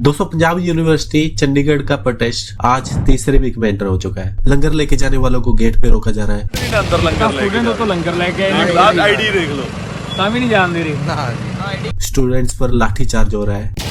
दोस्तों, पंजाब यूनिवर्सिटी चंडीगढ़ का प्रोटेस्ट आज तीसरे वीक में एंटर हो चुका है। लंगर लेके जाने वालों को गेट पे रोका जा रहा है। अंदर लंगर लेके आईडी देख लो, भी नहीं जान दे रही। स्टूडेंट्स पर लाठीचार्ज हो रहा है।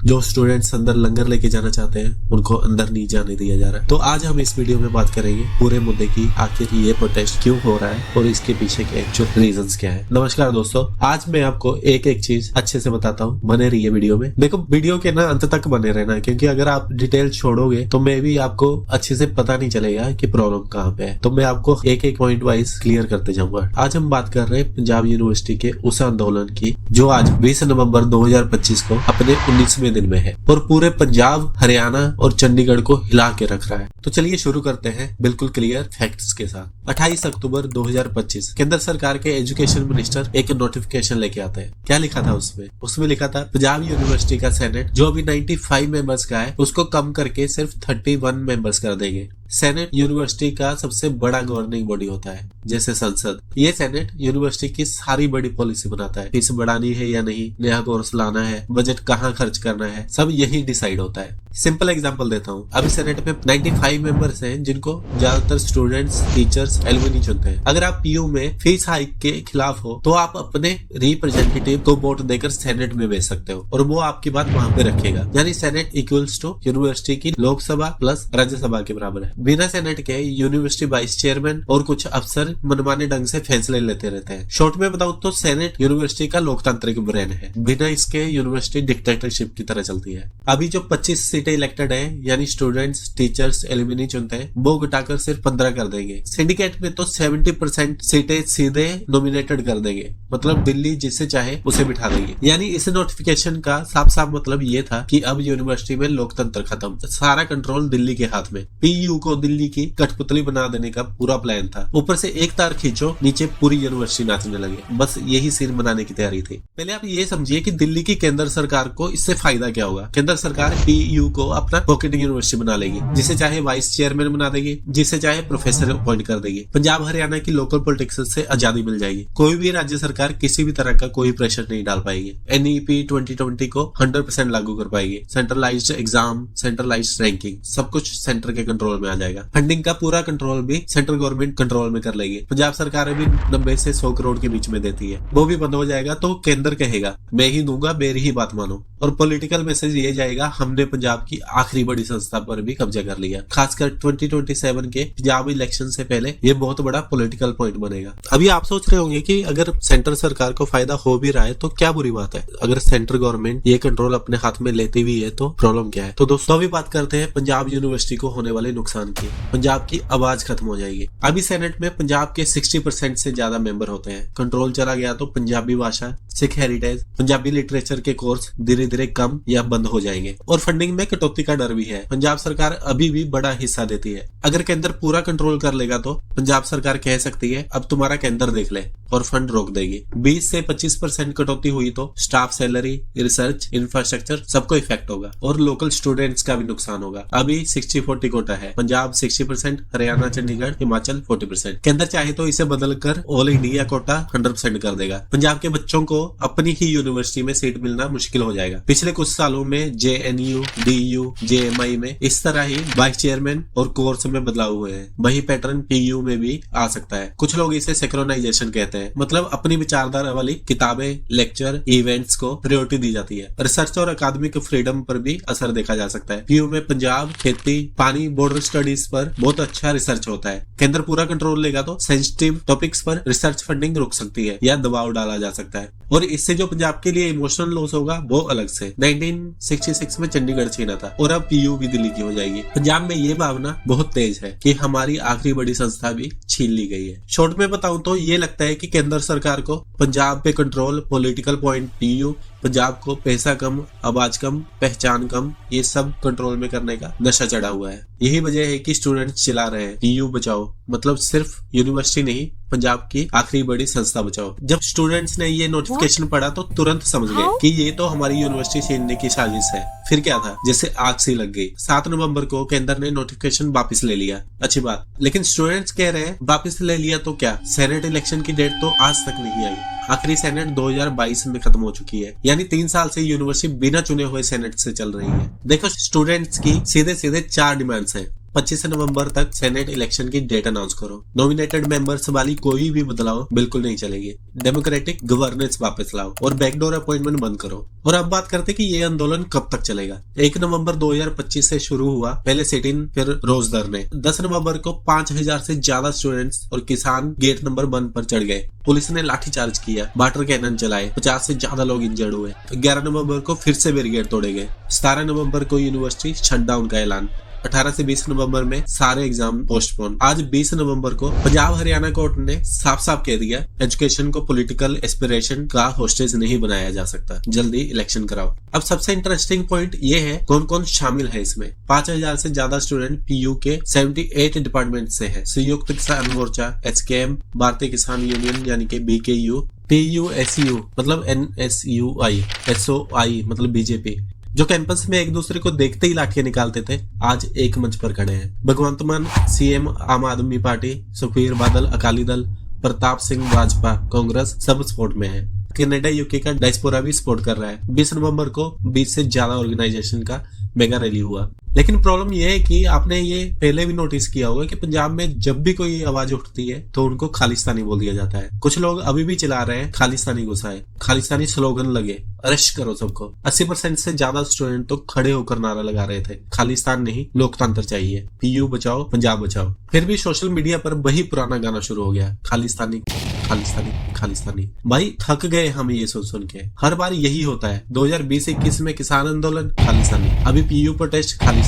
जो स्टूडेंट्स अंदर लंगर लेके जाना चाहते हैं उनको अंदर नहीं जाने दिया जा रहा है। तो आज हम इस वीडियो में बात करेंगे पूरे मुद्दे की, आखिर ये प्रोटेस्ट क्यों हो रहा है और इसके पीछे के एक्चुअल रीजंस क्या है। नमस्कार दोस्तों, आज मैं आपको एक एक चीज अच्छे से बताता हूँ। बने रहिए वीडियो में। देखो, वीडियो के ना अंत तक बने रहना, क्योंकि अगर आप डिटेल छोड़ोगे तो मैं भी आपको अच्छे से पता नहीं चलेगा कि प्रॉब्लम कहाँ पे है। तो मैं आपको एक एक पॉइंट वाइज क्लियर करते जाऊंगा। आज हम बात कर रहे हैं पंजाब यूनिवर्सिटी के उस आंदोलन की जो आज 20 नवंबर 2025 को अपने 19वें दिन में है और पूरे पंजाब, हरियाणा और चंडीगढ़ को हिला के रख रहा है। तो चलिए शुरू करते हैं बिल्कुल क्लियर फैक्ट्स के साथ। 28 अक्टूबर 2025 केंद्र सरकार के एजुकेशन मिनिस्टर एक नोटिफिकेशन लेके आते हैं। क्या लिखा था उसमें लिखा था पंजाब यूनिवर्सिटी का सेनेट जो अभी 95 मेंबर्स का है उसको कम करके सिर्फ 31 मेंबर्स कर देंगे। सेनेट यूनिवर्सिटी का सबसे बड़ा गवर्निंग बॉडी होता है, जैसे संसद। ये सेनेट यूनिवर्सिटी की सारी बड़ी पॉलिसी बनाता है। फीस बढ़ानी है या नहीं, नया कोर्स लाना है, बजट कहाँ खर्च करना है, सब यही डिसाइड होता है। सिंपल एग्जांपल देता हूँ। अभी सेनेट में 95 मेंबर्स हैं जिनको ज्यादातर स्टूडेंट्स, टीचर्स, एलुमनी चुनते हैं। अगर आप पीयू में फीस हाइक के खिलाफ हो तो आप अपने रिप्रेजेंटेटिव को वोट देकर सेनेट में भेज सकते हो और वो आपकी बात वहाँ पे रखेगा। यानी सेनेट इक्वल्स टू यूनिवर्सिटी की लोकसभा प्लस राज्यसभा के बराबर है। बिना सेनेट के यूनिवर्सिटी वाइस चेयरमैन और कुछ अफसर मनमाने ढंग से फैसले लेते रहते हैं। शॉर्ट में बताऊं तो सेनेट यूनिवर्सिटी का लोकतांत्रिक ब्रेन है। बिना इसके यूनिवर्सिटी डिक्टेटरशिप की तरह चलती है। अभी जो 25 सीटें इलेक्टेड है, यानी स्टूडेंट्स, टीचर्स, एलुमनी चुनते हैं, वो घटाकर सिर्फ 15 कर देंगे। सिंडिकेट में तो 70% सीटें सीधे नॉमिनेटेड कर देंगे, मतलब दिल्ली जिसे चाहे उसे बिठा देंगे। यानी इस नोटिफिकेशन का साफ साफ मतलब ये था कि अब यूनिवर्सिटी में लोकतंत्र खत्म, सारा कंट्रोल दिल्ली के हाथ में। पीयू को दिल्ली की कठपुतली बना देने का पूरा प्लान था। ऊपर से एक तार खींचो, नीचे पूरी यूनिवर्सिटी नाचने लगे। बस यही सीन बनाने की तैयारी थी। पहले आप ये समझिए कि दिल्ली की केंद्र सरकार को इससे फायदा क्या होगा। केंद्र सरकार पीयू को अपना पॉकेट यूनिवर्सिटी बना लेगी, जिसे चाहे वाइस चेयरमैन बना देगी, जिसे चाहे प्रोफेसर अपॉइंट कर देगी। पंजाब हरियाणा की लोकल पॉलिटिक्स से आजादी मिल जाएगी। कोई भी राज्य सरकार किसी भी तरह का कोई प्रेशर नहीं डाल पाएगी। NEP 2020 को 100% लागू कर पाएगी। सेंट्रलाइज्ड एग्जाम, सेंट्रलाइज्ड रैंकिंग, सब कुछ सेंटर के कंट्रोल में आ जाएगा। फंडिंग का पूरा कंट्रोल भी सेंट्रल गवर्नमेंट कंट्रोल में कर लेगी। पंजाब सरकार अभी 90 से 100 करोड़ के बीच में देती है, वो भी बंद हो जाएगा। तो केंद्र कहेगा मैं ही दूंगा, मेरी ही बात मानो। और पॉलिटिकल मैसेज ये जाएगा हमने पंजाब की आखिरी बड़ी संस्था पर भी कब्जा कर लिया। खासकर 2027 के पंजाब इलेक्शन से पहले ये बहुत बड़ा पॉलिटिकल पॉइंट बनेगा। अभी आप सोच रहे होंगे कि अगर सेंट्रल सरकार को फायदा हो भी रहा है तो क्या बुरी बात है। अगर सेंट्रल गवर्नमेंट ये कंट्रोल अपने हाथ में लेती हुई है तो प्रॉब्लम क्या है। तो दोस्तों, अभी बात करते हैं पंजाब यूनिवर्सिटी को होने वाले नुकसान की। पंजाब की आवाज खत्म हो जाएगी। अभी सेनेट में पंजाब के 60% से ज्यादा मेंबर होते हैं। कंट्रोल चला गया तो पंजाबी भाषा, सिख हेरिटेज, पंजाबी लिटरेचर के कोर्स धीरे धीरे कम या बंद हो जाएंगे और फंडिंग में कटौती का डर भी है। पंजाब सरकार अभी भी बड़ा हिस्सा देती है। अगर केंद्र पूरा कंट्रोल कर लेगा तो पंजाब सरकार कह सकती है अब तुम्हारा केंद्र देख ले और फंड रोक देगी। 20 से 25% कटौती हुई तो स्टाफ सैलरी, रिसर्च, इंफ्रास्ट्रक्चर सबको इफेक्ट होगा और लोकल स्टूडेंट्स का भी नुकसान होगा। अभी 60-40 कोटा है। पंजाब 60%, हरियाणा, चंडीगढ़, हिमाचल 40%। केंद्र चाहे तो इसे बदलकर ऑल इंडिया कोटा 100% कर देगा। पंजाब के बच्चों को अपनी ही यूनिवर्सिटी में सीट मिलना मुश्किल हो जाएगा। पिछले कुछ सालों में JNU, DU, JMI में इस तरह ही वाइस चेयरमैन और कोर्स में बदलाव हुए हैं। वही पैटर्न PU में भी आ सकता है। कुछ लोग इसे सेक्रोनाइजेशन कहते हैं, मतलब अपनी विचारधारा वाली किताबें, लेक्चर, इवेंट्स को प्रायोरिटी दी जाती है। रिसर्च और अकादमिक फ्रीडम पर भी असर देखा जा सकता है। PU में पंजाब, खेती, पानी, बॉर्डर स्टडीज पर बहुत अच्छा रिसर्च होता है। केंद्र पूरा कंट्रोल लेगा तो सेंसिटिव टॉपिक्स पर रिसर्च फंडिंग रुक सकती है या दबाव डाला जा सकता है। और इससे जो पंजाब के लिए इमोशनल लॉस होगा वो अलग से। 1966 में चंडीगढ़ छीना था और अब PU भी दिल्ली की हो जाएगी। पंजाब में ये भावना बहुत तेज है कि हमारी आखिरी बड़ी संस्था भी छीन ली गई है। शॉर्ट में बताऊं तो ये लगता है कि केंद्र सरकार को पंजाब पे control, political point PU, Punjab को पैसा कम, आवाज कम, पहचान कम, ये सब कंट्रोल में करने का नशा चढ़ा हुआ है। यही वजह है कि स्टूडेंट्स चिल्ला रहे हैं PU बचाओ, मतलब सिर्फ यूनिवर्सिटी नहीं, पंजाब की आखिरी बड़ी संस्था बचाओ। जब स्टूडेंट्स ने ये नोटिफिकेशन पढ़ा तो तुरंत समझ गए कि ये तो हमारी यूनिवर्सिटी छीनने की साजिश है। फिर क्या था, जैसे आग सी लग गई। 7 नवंबर को केंद्र ने नोटिफिकेशन वापस ले लिया, अच्छी बात। लेकिन स्टूडेंट्स कह रहे हैं वापस ले लिया तो क्या, सेनेट इलेक्शन की डेट तो आज तक नहीं आई। आखिरी सेनेट 2022 में खत्म हो चुकी है, यानी 3 साल से यूनिवर्सिटी बिना चुने हुए सेनेट से चल रही है। देखो स्टूडेंट्स की सीधे सीधे 4 डिमांड्स हैं। 25 नवंबर तक सेनेट इलेक्शन की डेट अनाउंस करो। नॉमिनेटेड मेंबर्स वाली कोई भी बदलाव बिल्कुल नहीं चलेगी। डेमोक्रेटिक गवर्नेंस वापस लाओ और बैकडोर अपॉइंटमेंट बंद करो। और अब बात करते कि ये आंदोलन कब तक चलेगा। 1 नवंबर 2025 से शुरू हुआ, पहले सिट इन फिर रोज धरने। 10 नवंबर को 5000 से ज्यादा स्टूडेंट्स और किसान गेट नंबर 1 पर चढ़ गए। पुलिस ने लाठीचार्ज किया, वाटर कैनन चलाए, 50 से ज्यादा लोग इंजर्ड हुए। 11 नवंबर को फिर से बैरिकेड तोड़े गए। 17 नवंबर को यूनिवर्सिटी शटडाउन का ऐलान। 18 से 20 नवंबर में सारे एग्जाम पोस्टपोन। आज 20 नवंबर को पंजाब हरियाणा कोर्ट ने साफ साफ कह दिया, एजुकेशन को पॉलिटिकल एस्पिरेशन का होस्टेज नहीं बनाया जा सकता, जल्दी इलेक्शन कराओ। अब सबसे इंटरेस्टिंग पॉइंट ये है कौन कौन शामिल है इसमें। 5000 से ज्यादा स्टूडेंट पीयू के 78 डिपार्टमेंट से है। संयुक्त किसान मोर्चा, एचकेएम, भारतीय किसान यूनियन यानी कि बीकेयू, PUSU मतलब NSUI, SOI मतलब बीजेपी, जो कैंपस में एक दूसरे को देखते ही लाठियां निकालते थे, आज एक मंच पर खड़े हैं। भगवंत मान CM आम आदमी पार्टी, सुखबीर बादल अकाली दल, प्रताप सिंह भाजपा कांग्रेस सब सपोर्ट में है। कनाडा यूके का डायस्पोरा भी सपोर्ट कर रहा है। 20 नवंबर को 20 से ज्यादा ऑर्गेनाइजेशन का मेगा रैली हुआ। लेकिन प्रॉब्लम यह है कि आपने ये पहले भी नोटिस किया होगा कि पंजाब में जब भी कोई आवाज उठती है तो उनको खालिस्तानी बोल दिया जाता है। कुछ लोग अभी भी चला रहे हैं खालिस्तानी गुस्साए, खालिस्तानी स्लोगन लगे, अरेस्ट करो सबको। 80% से ज्यादा स्टूडेंट तो खड़े होकर नारा लगा रहे थे, खालिस्तान नहीं लोकतंत्र चाहिए, PU बचाओ पंजाब बचाओ। फिर भी सोशल मीडिया पर वही पुराना गाना शुरू हो गया, खालिस्तानी खालिस्तानी खालिस्तानी। भाई थक गए हम ये सुन के, हर बार यही होता है। 2020-21 में किसान आंदोलन खालिस्तानी, अभी PU प्रोटेस्ट खालिस्तानी,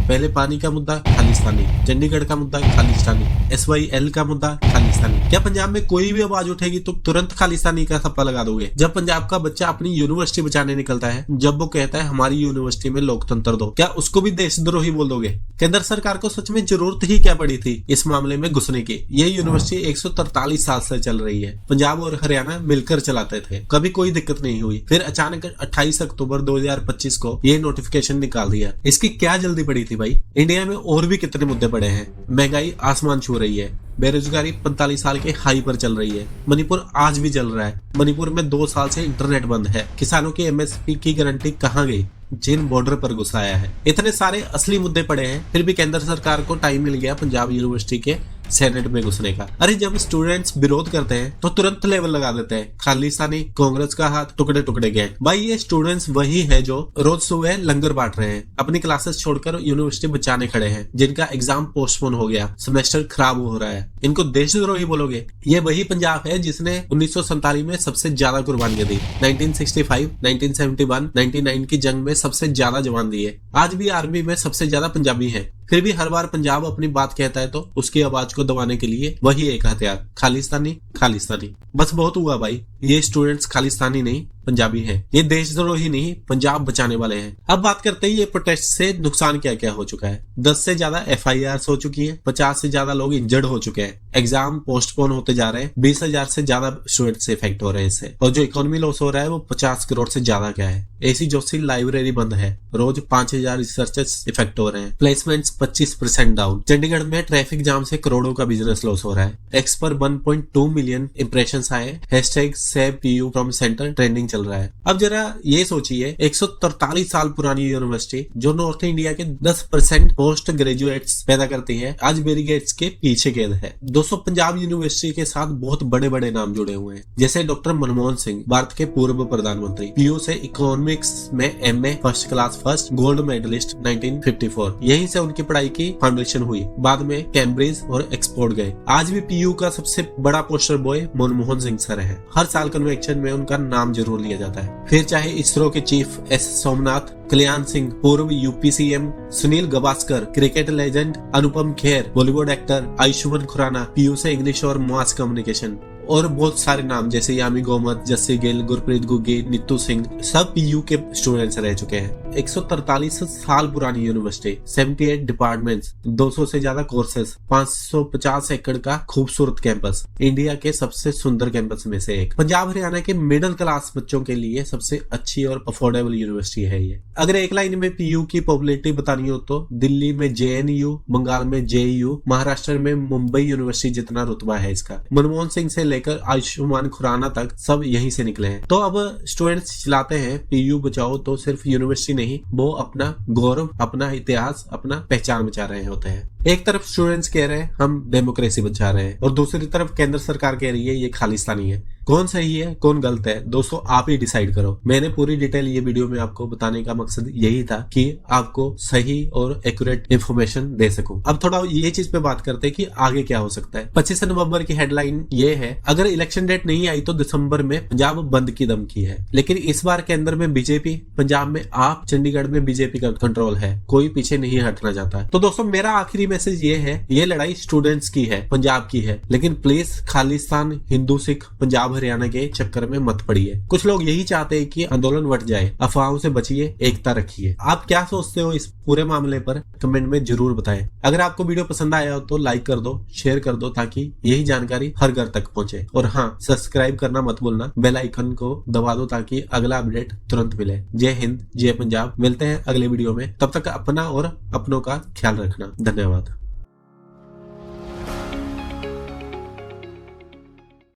पहले पानी का मुद्दा खालिस्तानी, चंडीगढ़ का मुद्दा खालिस्तानी, SYL का मुद्दा खालिस्तानी। क्या पंजाब में कोई भी आवाज उठेगी तो तुरंत खालिस्तानी का थप्पा लगा दोगे? जब पंजाब का बच्चा अपनी यूनिवर्सिटी बचाने निकलता है, जब वो कहता है हमारी यूनिवर्सिटी में लोकतंत्र दो, क्या उसको भी देशद्रोही बोल दोगे? केंद्र सरकार को सच में जरूरत ही क्या पड़ी थी इस मामले में घुसने की? ये यूनिवर्सिटी 143 साल से चल रही है, पंजाब और हरियाणा मिलकर चलाते थे, कभी कोई दिक्कत नहीं हुई। फिर अचानक 28 अक्टूबर 2025 को ये नोटिफिकेशन निकाल दिया। इसकी क्या जल्दी पड़ी थी भाई? इंडिया में और भी कितने मुद्दे पड़े हैं। महंगाई आसमान छू रही है, बेरोजगारी 45 साल के हाई पर चल रही है, मणिपुर आज भी जल रहा है, मणिपुर में 2 साल से इंटरनेट बंद है, किसानों की MSP की गारंटी कहाँ गई, जिन बॉर्डर पर घुसाया है। इतने सारे असली मुद्दे पड़े हैं, फिर भी केंद्र सरकार को टाइम मिल गया पंजाब यूनिवर्सिटी के सेनेट में घुसने का। अरे जब स्टूडेंट्स विरोध करते हैं तो तुरंत लेवल लगा देते हैं, खालिस्तानी कांग्रेस का हाथ, टुकड़े टुकड़े गैंग। भाई ये स्टूडेंट्स वही है जो रोज सुबह लंगर बांट रहे हैं, अपनी क्लासेस छोड़कर यूनिवर्सिटी बचाने खड़े हैं, जिनका एग्जाम पोस्टपोन हो गया, सेमेस्टर खराब हो रहा है, इनको देशद्रोही बोलोगे? ये वही पंजाब है जिसने 1947 में सबसे ज्यादा कुर्बानियां दी, 1965, 1971, 99 की जंग में सबसे ज्यादा जवान दिए। आज भी आर्मी में सबसे ज्यादा पंजाबी हैं। फिर भी हर बार पंजाब अपनी बात कहता है तो उसकी आवाज को दबाने के लिए वही एक हथियार, खालिस्तानी खालिस्तानी। बस बहुत हुआ भाई, ये स्टूडेंट्स खालिस्तानी नहीं पंजाबी हैं, ये देशद्रोही नहीं पंजाब बचाने वाले हैं। अब बात करते हैं ये प्रोटेस्ट से नुकसान क्या क्या हो चुका है। 10 से ज्यादा FIRs हो चुकी है, 50 से ज्यादा लोग इंजर्ड हो चुके हैं, एग्जाम पोस्टपोन होते जा रहे हैं, 20,000 से ज्यादा स्टूडेंट्स इफेक्ट हो रहे हैं इससे, और जो इकोनॉमी लॉस हो रहा है वो 50 करोड़ से ज्यादा क्या है। AC जोशी लाइब्रेरी बंद है, रोज 5000 रिसर्चर्स इफेक्ट हो रहे हैं, प्लेसमेंट्स 25% डाउन, चंडीगढ़ में ट्रैफिक जाम से करोड़ों का बिजनेस लॉस हो रहा है, X पर 1.2 मिलियन इंप्रेशंस आए, #SavePU फ्रॉम सेंटर ट्रेंडिंग चल रहा है। अब जरा ये सोचिए, 143 साल पुरानी यूनिवर्सिटी जो नॉर्थ इंडिया के 10% पोस्ट ग्रेजुएट्स पैदा करती है, आज बैरिकेड्स के पीछे कैद है। 200 पंजाब यूनिवर्सिटी के साथ बहुत बड़े बड़े नाम जुड़े हुए हैं, जैसे डॉक्टर मनमोहन सिंह, भारत के पूर्व प्रधानमंत्री, PU से इकोनॉमिक्स में MA first class first, gold medalist 1954, यहीं से उनकी पढ़ाई की फाउंडेशन हुई, बाद में कैम्ब्रिज और एक्सपोर्ट गए। आज भी PU का सबसे बड़ा poster boy Manmohan Singh sir है, हर साल कन्वेंशन में उनका नाम जरूर लिया जाता है। फिर चाहे इसरो के चीफ S सोमनाथ, कल्याण सिंह, पूर्व UP CM, Sunil Gavaskar, cricket legend Anupam Kher, Bollywood actor Ayushmann Khurrana, PU से इंग्लिश और मास कम्युनिकेशन, और बहुत सारे नाम जैसे यामी गोमत, जस्सी गिल, गुरप्रीत गुग्गी, नीतू सिंह सब पीयू के स्टूडेंट्स रह चुके हैं। 143 साल पुरानी यूनिवर्सिटी, 78 डिपार्टमेंट्स, 200 से ज्यादा कोर्सेज, 550 एकड़ का खूबसूरत कैंपस, इंडिया के सबसे सुंदर कैंपस में से एक। पंजाब हरियाणा के मिडिल क्लास बच्चों के लिए सबसे अच्छी और अफोर्डेबल यूनिवर्सिटी है ये। अगर एक लाइन में पीयू की पॉपुलैरिटी बतानी हो तो दिल्ली में जेएनयू, बंगाल में जेयू, महाराष्ट्र में मुंबई यूनिवर्सिटी जितना रुतबा है इसका। मनमोहन सिंह से लेकर आयुष्मान खुराना तक सब यहीं से निकले हैं। तो अब स्टूडेंट्स चिल्लाते हैं पीयू बचाओ, तो सिर्फ यूनिवर्सिटी नहीं, वो अपना गौरव, अपना इतिहास, अपना पहचान बचा रहे होते हैं। एक तरफ स्टूडेंट्स कह रहे हैं हम डेमोक्रेसी बचा रहे हैं और दूसरी तरफ केंद्र सरकार कह रही है ये खालिस्तानी है। कौन सही है कौन गलत है दोस्तों आप ही डिसाइड करो। मैंने पूरी डिटेल ये वीडियो में आपको बताने का मकसद यही था कि आपको सही और एक्यूरेट इंफॉर्मेशन दे सकूं। अब थोड़ा ये चीज पे बात करते हैं कि आगे क्या हो सकता है। 25 नवंबर की हेडलाइन ये है, अगर इलेक्शन डेट नहीं आई तो दिसंबर में पंजाब बंद की धमकी है। लेकिन इस बार केंद्र में बीजेपी, पंजाब में आप, चंडीगढ़ में बीजेपी का कंट्रोल है, कोई पीछे नहीं हटना चाहता। तो दोस्तों मेरा आखिरी मैसेज ये है, ये लड़ाई स्टूडेंट्स की है, पंजाब की है, लेकिन प्लीज खालिस्तान, हिंदू सिख, पंजाब हरियाणा के चक्कर में मत पड़िए। कुछ लोग यही चाहते हैं कि आंदोलन बढ़ जाए। अफवाहों से बचिए, एकता रखिए। आप क्या सोचते हो इस पूरे मामले पर कमेंट में जरूर बताएं। अगर आपको वीडियो पसंद आया हो तो लाइक कर दो, शेयर कर दो ताकि यही जानकारी हर घर तक पहुंचे। और हाँ, सब्सक्राइब करना मत भूलना, बेल आइकन को दबा दो ताकि अगला अपडेट तुरंत मिले। जय हिंद, जय पंजाब। मिलते हैं अगले वीडियो में, तब तक अपना और अपनों का ख्याल रखना। धन्यवाद।